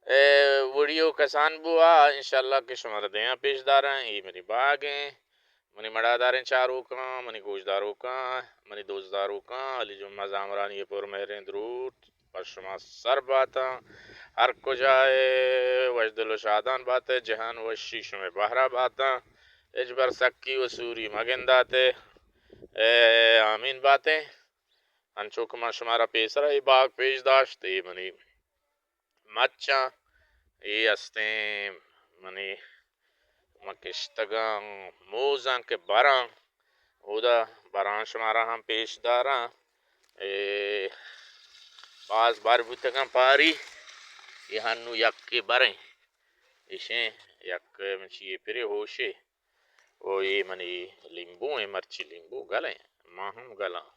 video کسان بوا انشاءاللہ کہ شمار دیاں پیش داراں ای منی باغیں منی مڑا داریں چاروں کاں منی گوش داروں کاں منی دوست داروں کاں علی جمعہ زامرانی پر مہریں درود پر شما سر باتاں ہر کجائے وجدل و شادان باتیں جہان وشی شمع بہرہ باتاں اجبر سکی و سوری مگنداتے آمین باتیں انچو کما شمارا پیسرہ ای باغ پیش داشت ای منی مچاں ای ہستیں منی مکشتگاں موزاں کے براں اودا براں شمارا ہم پیش داراں باز بار بوتگاں پاری یہ ہنو یک کے بریں اشیں یک منچی پرے ہوشے او یہ منی لیمبو ہیں مرچی لیمبو گلیں ماہم گلاں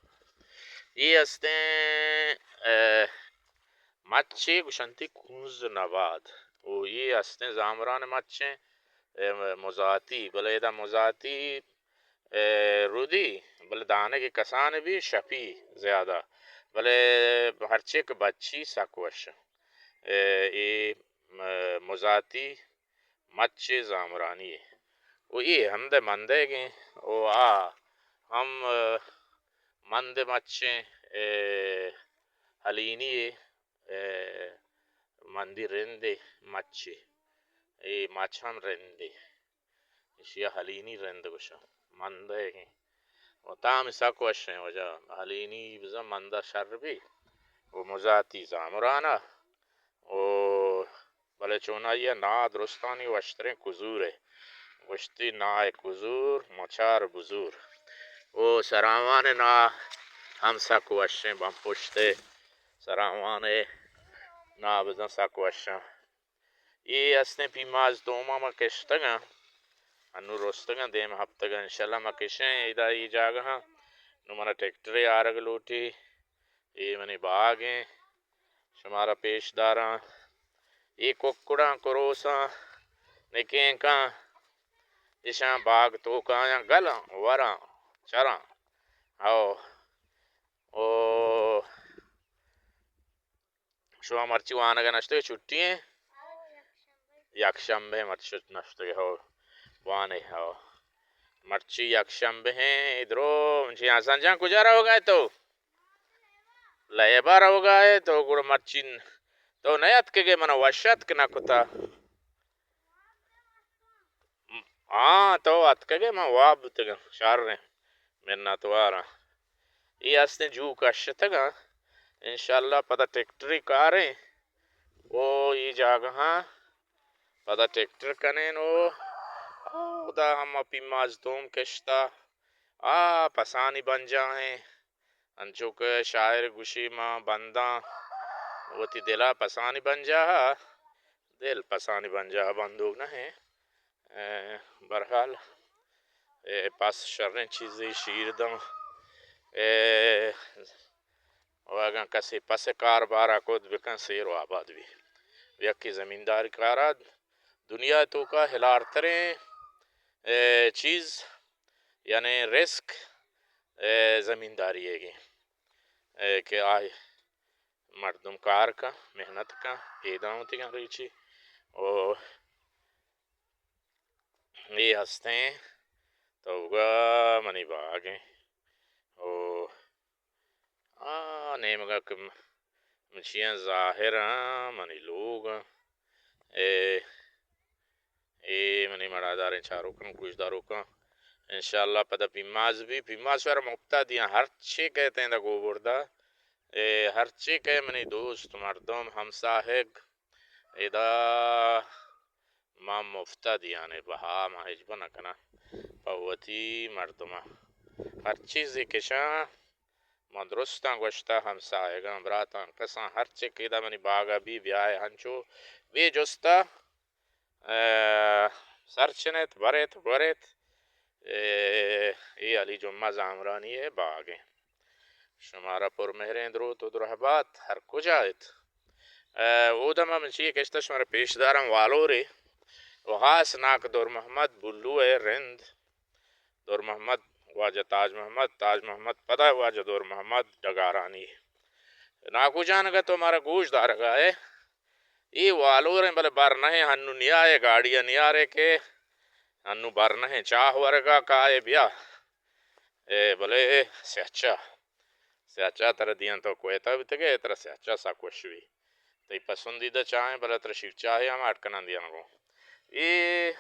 یہ ہستیں مچے گشنتی کنز نواد او یہ ہستیں زامران مچیں مزاتی بلے دا مزاتی رودی بلے دانے کے کسان بھی شپی زیادہ بلے ہرچے کے بچی سکوش یہ مزاتی مچے زامرانی ہے وہ یہ ہم دے مندے گئے او ہم مند مچیں حلینی مندی رندے مچے ای مچ ہم رندے اشیا حلینی رند بشا مندے گئے و تام ساکو اشیں وجہ حلینی بزا مندہ شر بھی و مزاتی زامرانا و بلے چونا یہ نا درستانی وشتریں کزور ہے وشتی نا کزور مچار بزور و سرامان نا ہم ساکو اشیں بم پشتے سرامان نا بزن ساکو اشیں یہ اسنے پیماز دوما ما کشتگاں انو روستگاں دیم ہفتگاں انشاءاللہ ما کشیں ایدہ ای جاگہاں نو منا ٹیکٹرے آرگ لوٹی یہ منی باغیں شمارا پیش داراں یہ ککڑاں کروساں نکیں کاں اشاں باغ تو کایاں گلاں وراں چراں او شما مرچی وانگا نشتے چھٹی ہیں یک شنبہ مرچی نشتے ہو وانے ہو مرچی یک شنبہ ہیں ادھرو منچی آسان جان کجا رہو گئے تو لئے بار ہو گئے تو گوڑا مرچی تو نیت کے گئے منا وشت کے نکتا تو ات کے گئے من واب تگا شار رہے مرنا تو آرہا یہ ہستے جو کشتگا انشاءاللہ پتہ ٹیکٹری کاریں وہ یہ جاگہاں پتہ ٹیکٹر کنیں او دا ہم اپی مازدوم کشتا پسانی بن جائیں انچو کہ شاعر گوشی ماں بنداں وہ تی دلا پسانی بن جا دل پسانی بن جا بندوگ نہ ہیں برحال پاس شرن چیزی شیر دم واگاں کسی پس کار بارا کود بکن سیر و آباد بھی یکی زمینداری کاراد دنیا تو کا ہلار تریں چیز یعنی رسک زمینداری ہے گی کہ آئے مردم کار کا محنت کا ایداں ہوتی گا ریچی اور یہ ہستیں تو گا منی باغیں او نیمگا کم مچیاں ظاہر منی لوگ اے منی مڑا داریں چاروں کم کچھ داروں کم انشاءاللہ پتہ پیماز سوار مبتا دیاں ہر چے کہتے ہیں دا گوبردہ ہر چے کہے منی دوست مردم ہمساہگ ایدہ ما مفتا دیانے بہا ما حجبہ نکنا پوتی مردمہ ہر چیزی کشاں ما درستاں گوشتا ہمساہگاں براتاں کساں ہر چے کہدہ منی باغا بھی بیائے ہنچو بھی جستا سرچنت بریت یہ علی جمعہ زامرانی ہے باغیں شمارا پر مہریں درو تو درہبات ہر کجایت او دمہ منچی کشتا شمارا پیش دارم والو رے وہاس ناک دور محمد بلو ہے رند دور محمد واجہ تاج محمد پتہ واجہ دور محمد ڈگارانی ناکو جانگا تو ہمارا گوش دارگا ہے ای والوریں بلے بار نہیں ہنو نیائے گاڑیا نیارے کے ہنو بار نہیں چاہ ورگا کائے بیا بلے سیاچا تر دیاں تو کوئتا بھی تگے تر سیاچا سا کوشوی تی پسندیدہ چاہیں بلے تر شیف چاہے ہم اٹکنا دیاں گو ای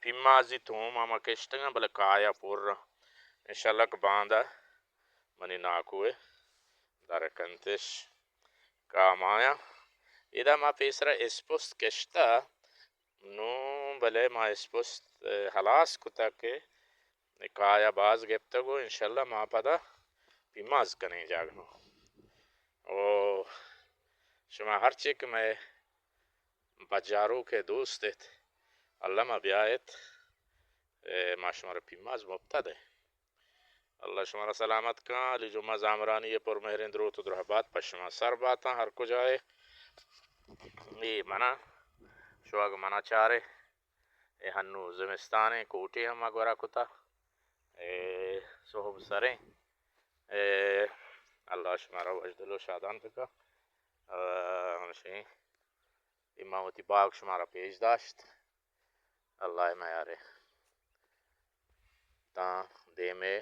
پیمازی توم اما کشتگاں بلے کایا پور انشاءاللہ کباندہ منی ناکوئے درکنتش کامایا ایدہ ما پیسرا اسپوست کشتا نو بلے ما اسپوست حلاس کتا کے کایا باز گپتگو انشاءاللہ ما پدا پیماز کنے جاگنو او شما ہر چک میں بجارو کے دوست اللہ ما بیایت ما شمار پیماز مبتد ہے اللہ شمارا سلامت کان علی جمعہ زامرانی یہ پر مہرین دروت و درہبات پشما سر باتا ہر کو جائے یہ منا شواگ منا چارے اے ہنو زمستانے کوٹی ہم اگورا کتا صحب سریں اللہ شمارا وجدلو شادان پکا ہمشیں امامتی باغ شمارا پیش داشت اللہ میارے تا دے میں